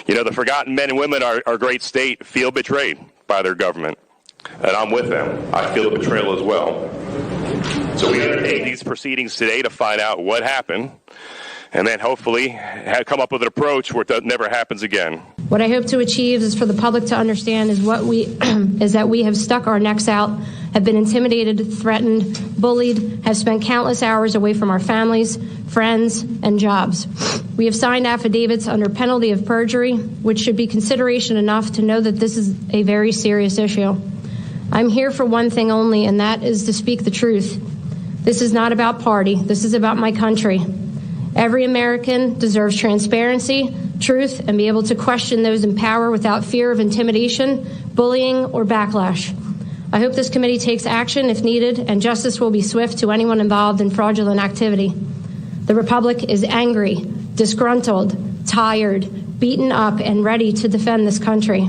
You know, the forgotten men and women of our great state feel betrayed by their government, and I'm with them. I feel the betrayal as well. So we undertake these proceedings today to find out what happened, and then hopefully come up with an approach where it never happens again. What I hope to achieve is for the public to understand is that we have stuck our necks out, have been intimidated, threatened, bullied, have spent countless hours away from our families, friends, and jobs. We have signed affidavits under penalty of perjury, which should be consideration enough to know that this is a very serious issue. I'm here for one thing only, and that is to speak the truth. This is not about party. This is about my country. Every American deserves transparency, truth, and be able to question those in power without fear of intimidation, bullying, or backlash. I hope this committee takes action if needed, and justice will be swift to anyone involved in fraudulent activity. The Republic is angry, disgruntled, tired, beaten up, and ready to defend this country.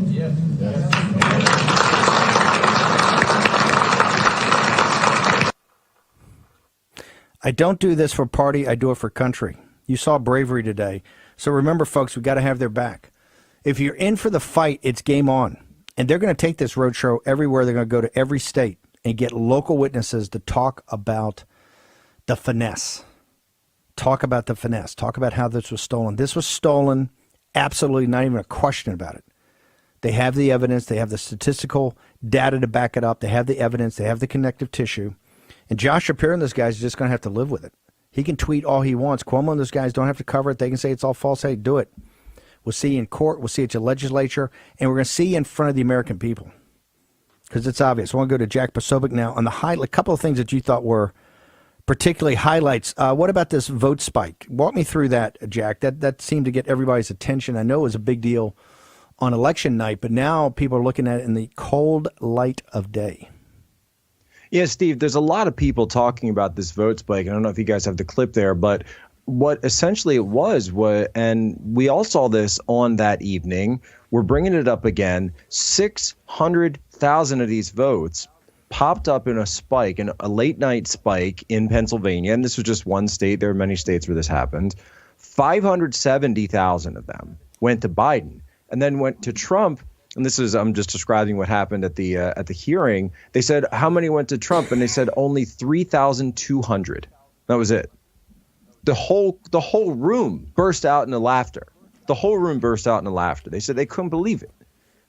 I don't do this for party, I do it for country. You saw bravery today. So remember, folks, we got to have their back. If you're in for the fight, it's game on. And they're going to take this roadshow everywhere. They're going to go to every state and get local witnesses to talk about the finesse. Talk about the finesse. Talk about how this was stolen. This was stolen, absolutely not even a question about it. They have the evidence. They have the statistical data to back it up. They have the evidence. They have the connective tissue. And Josh Shapiro and those guys are just going to have to live with it. He can tweet all he wants. Cuomo and those guys don't have to cover it. They can say it's all false. Hey, do it. We'll see you in court. We'll see you at your legislature. And we're going to see you in front of the American people. Because it's obvious. I want to go to Jack Posobiec now on a couple of things that you thought were particularly highlights. What about this vote spike? Walk me through that, Jack. That seemed to get everybody's attention. I know it was a big deal on election night, but now people are looking at it in the cold light of day. Yeah, Steve, there's a lot of people talking about this vote spike. I don't know if you guys have the clip there, but what essentially it was, and we all saw this on that evening, we're bringing it up again, 600,000 of these votes popped up in a spike, in a late night spike in Pennsylvania, and this was just one state. There are many states where this happened. 570,000 of them went to Biden and then went to Trump. And this is, I'm just describing what happened at the hearing. They said, how many went to Trump? And they said only 3,200. That was it. The whole room burst out into laughter. The whole room burst out into laughter. They said they couldn't believe it.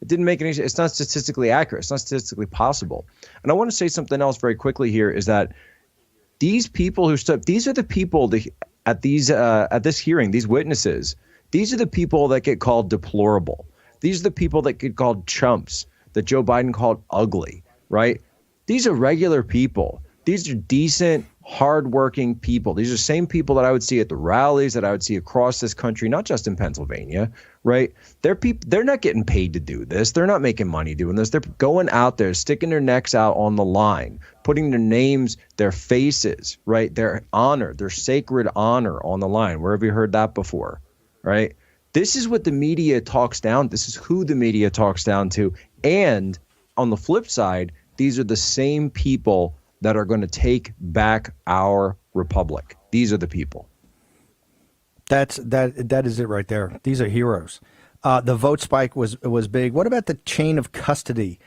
It didn't make any sense. It's not statistically accurate. It's not statistically possible. And I want to say something else very quickly here is that these people who stood, these are the people at this hearing, these witnesses, these are the people that get called deplorable. These are the people that get called chumps, that Joe Biden called ugly, right? These are regular people. These are decent, hardworking people. These are the same people that I would see at the rallies, that I would see across this country, not just in Pennsylvania, right? They're not getting paid to do this. They're not making money doing this. They're going out there, sticking their necks out on the line, putting their names, their faces, right? Their honor, their sacred honor on the line. Where have you heard that before, right? This is what the media talks down. This is who the media talks down to. And on the flip side, these are the same people that are going to take back our republic. These are the people. That is it right there. These are heroes. The vote spike was big. What about the chain of custody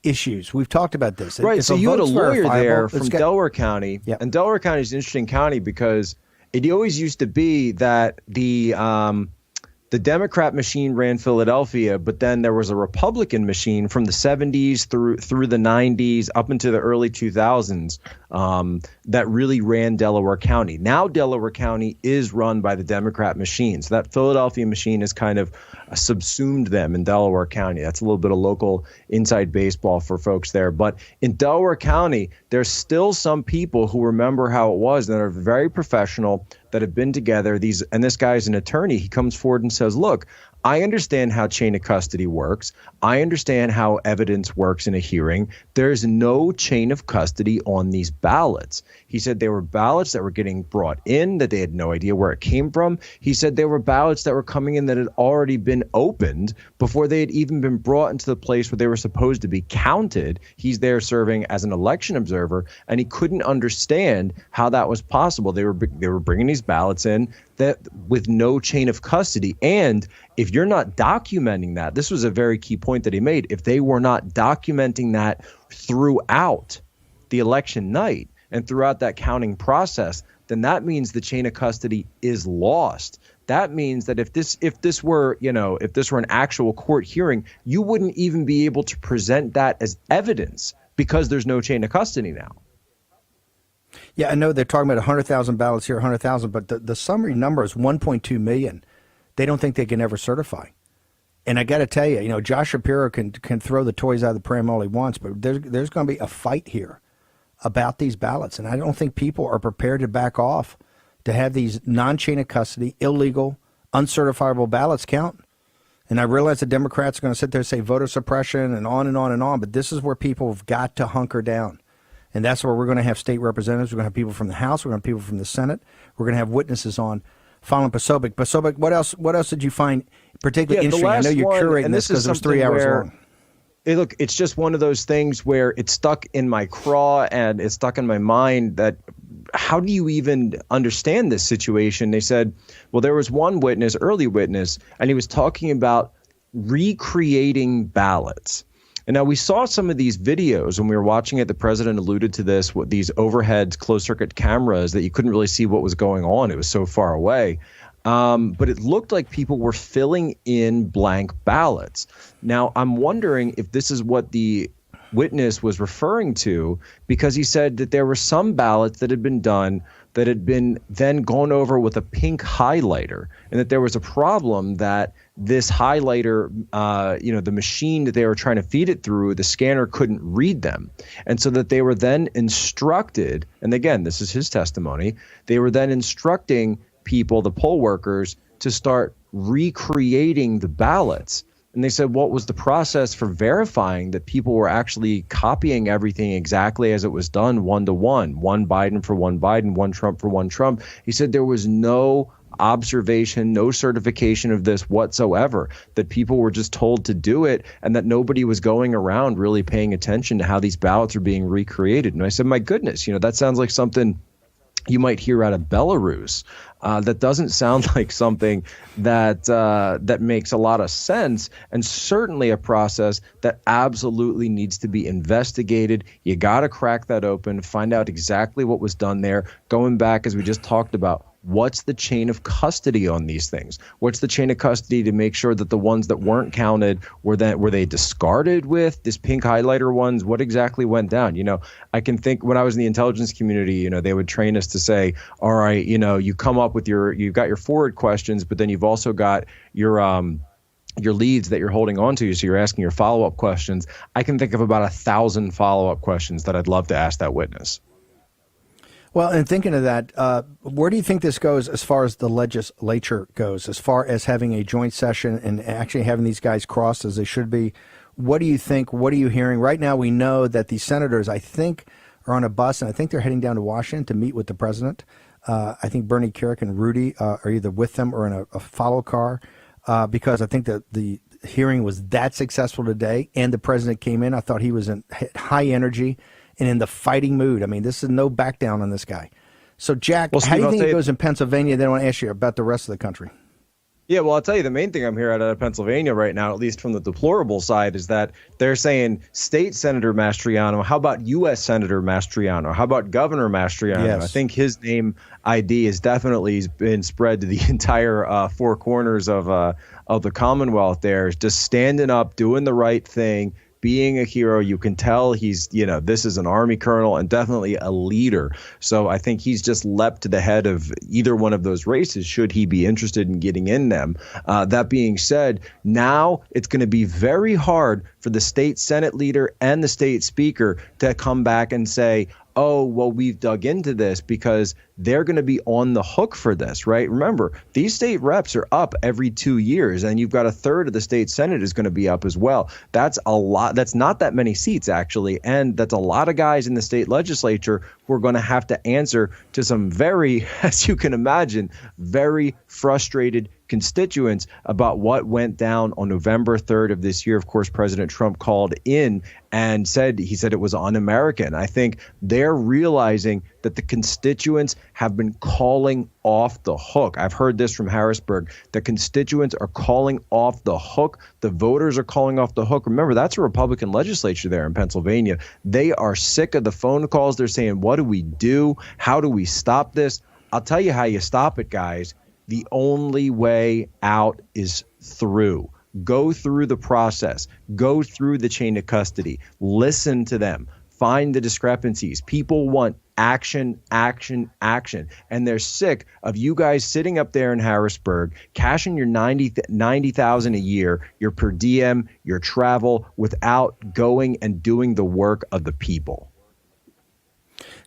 issues? We've talked about this. Right. So you had a lawyer there from Delaware County. Yep. And Delaware County is an interesting county because it always used to be that the Democrat machine ran Philadelphia, but then there was a Republican machine from the 70s through the 90s up into the early 2000s that really ran Delaware County. Now Delaware County is run by the Democrat machine. So that Philadelphia machine has kind of subsumed them in Delaware County. That's a little bit of local inside baseball for folks there. But in Delaware County, there's still some people who remember how it was and that are very professional, that have been together. And this guy's an attorney. He comes forward and says, look, I understand how chain of custody works. I understand how evidence works in a hearing. There's no chain of custody on these ballots. He said they were ballots that were getting brought in, that they had no idea where it came from. He said there were ballots that were coming in that had already been opened before they had even been brought into the place where they were supposed to be counted. He's there serving as an election observer, and he couldn't understand how that was possible. They were bringing these these ballots in that with no chain of custody. And if you're not documenting that, this was a very key point that he made, if they were not documenting that throughout the election night and throughout that counting process, then that means the chain of custody is lost. That means that if this were an actual court hearing, you wouldn't even be able to present that as evidence because there's no chain of custody now. Yeah, I know they're talking about 100,000 ballots here, 100,000, but the summary number is 1.2 million. They don't think they can ever certify. And I got to tell you, Josh Shapiro can throw the toys out of the pram all he wants, but there's going to be a fight here about these ballots. And I don't think people are prepared to back off to have these non-chain of custody, illegal, uncertifiable ballots count. And I realize the Democrats are going to sit there and say voter suppression and on and on and on, but this is where people have got to hunker down. And that's where we're going to have state representatives. We're going to have people from the House. We're going to have people from the Senate. We're going to have witnesses on following Posobiec. Posobiec, what else did you find particularly interesting? I know you're curating this because it was 3 hours long. Look, it's just one of those things where it's stuck in my craw and it's stuck in my mind that how do you even understand this situation? They said, well, there was one witness, early witness, and he was talking about recreating ballots. And now we saw some of these videos when we were watching it. The president alluded to this, with these overhead closed-circuit cameras that you couldn't really see what was going on. It was so far away. But it looked like people were filling in blank ballots. Now, I'm wondering if this is what the witness was referring to, because he said that there were some ballots that had been done that had been then gone over with a pink highlighter, and that there was a problem that this highlighter, the machine that they were trying to feed it through, the scanner couldn't read them. And so that they were then instructed, and again, this is his testimony, they were then instructing people, the poll workers, to start recreating the ballots. And they said, what was the process for verifying that people were actually copying everything exactly as it was done, 1-to-1, one Biden for one Biden, one Trump for one Trump? He said there was no observation, no certification of this whatsoever, that people were just told to do it and that nobody was going around really paying attention to how these ballots are being recreated. And I said, my goodness, that sounds like something you might hear out of Belarus. That doesn't sound like something that makes a lot of sense, and certainly a process that absolutely needs to be investigated. You got to crack that open, find out exactly what was done there. Going back, as we just talked about, what's the chain of custody on these things? What's the chain of custody to make sure that the ones that weren't counted were they discarded with this pink highlighter ones? What exactly went down? I can think when I was in the intelligence community, they would train us to say, all right, you come up with you've got your forward questions, but then you've also got your leads that you're holding on to. So you're asking your follow-up questions. I can think of about 1,000 follow-up questions that I'd love to ask that witness. Well, and thinking of that, where do you think this goes as far as the legislature goes, as far as having a joint session and actually having these guys crossed as they should be? What do you think? What are you hearing? Right now, we know that the senators, I think, are on a bus, and I think they're heading down to Washington to meet with the president. I think Bernie Kerik and Rudy are either with them or in a follow car, because I think that the hearing was that successful today, and the president came in. I thought he was in high energy and in the fighting mood. I mean, this is no back down on this guy. So, Jack, how do you think it goes in Pennsylvania? Then I want to ask you about the rest of the country. Yeah, well, I'll tell you, the main thing I'm hearing out of Pennsylvania right now, at least from the deplorable side, is that they're saying State Senator Mastriano. How about U.S. Senator Mastriano? How about Governor Mastriano? Yes. I think his name ID has definitely been spread to the entire four corners of the Commonwealth there, just standing up, doing the right thing, being a hero. You can tell he's, this is an Army colonel and definitely a leader. So I think he's just leapt to the head of either one of those races, should he be interested in getting in them. That being said, now it's going to be very hard for the state Senate leader and the state speaker to come back and say, oh, well, we've dug into this, because they're going to be on the hook for this, right? Remember, these state reps are up every 2 years, and you've got a third of the state Senate is going to be up as well. That's a lot. That's not that many seats, actually. And that's a lot of guys in the state legislature who are going to have to answer to some very, as you can imagine, very frustrated constituents about what went down on November 3rd of this year. Of course, President Trump called in and said it was un-American. I think they're realizing that the constituents have been calling off the hook. I've heard this from Harrisburg. The constituents are calling off the hook. The voters are calling off the hook. Remember, that's a Republican legislature there in Pennsylvania. They are sick of the phone calls. They're saying, what do we do? How do we stop this? I'll tell you how you stop it, guys. The only way out is through. Go through the process. Go through the chain of custody. Listen to them. Find the discrepancies. People want action, action, action. And they're sick of you guys sitting up there in Harrisburg, cashing your $90,000 a year, your per diem, your travel, without going and doing the work of the people.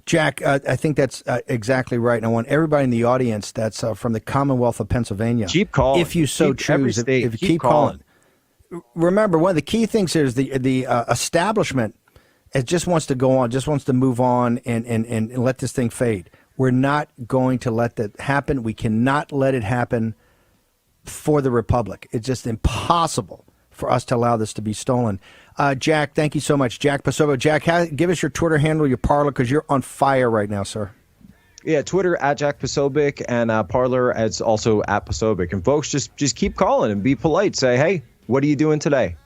Jack, I think that's exactly right. And I want everybody in the audience that's from the Commonwealth of Pennsylvania. Keep calling. If you so choose. If you keep calling. Remember, one of the key things is the establishment just wants to go on, just wants to move on and let this thing fade. We're not going to let that happen. We cannot let it happen for the Republic. It's just impossible for us to allow this to be stolen. Jack, thank you so much. Jack Posobiec. Jack, give us your Twitter handle, your Parler, because you're on fire right now, sir. Yeah, Twitter at Jack Posobiec, and Parler as also at Posobiec. And folks, just keep calling and be polite. Say, hey, what are you doing today?